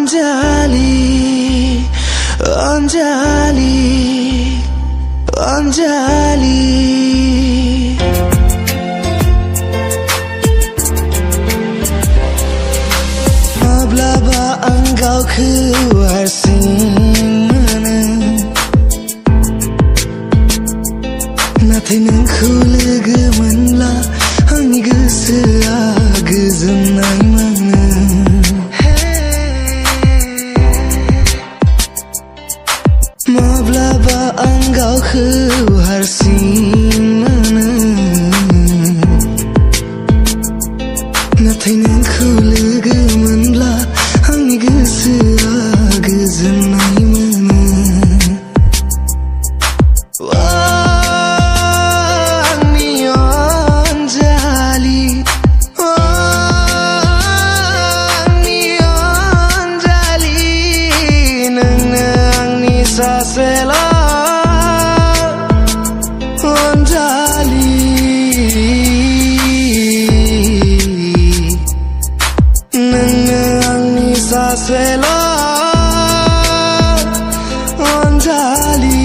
Anjali, Anjali, Anjali. Mablaba engkau keluar mana, nathai nोंखौ लोगो मोनब्ला आंनि गोसोआ गोजोननाय मोनो. Mablaba आं गावखौ हारसिं मोनो, नाथाय नोंखौ लोगो मोनब्ला आंनि गोसोआ गोजोननाय मोनो. आंनि अनजालि, आंनि अनजालि, नोंनो आंनि सासेल' अनजालि. नोंनो आंनि सासेल' अनजालि.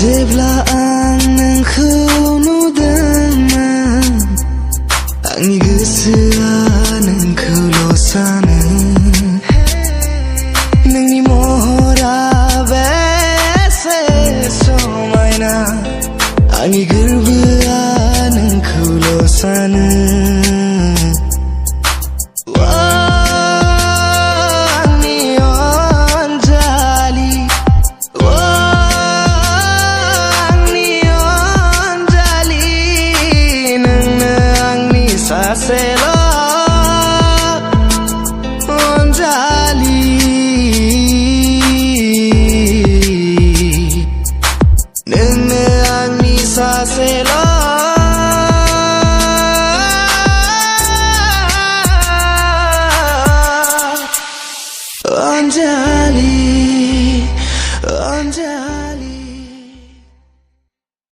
जेब्ला आं नोंखौ नुदोंमोन, आंनि गोसोआ नोंखौल' सान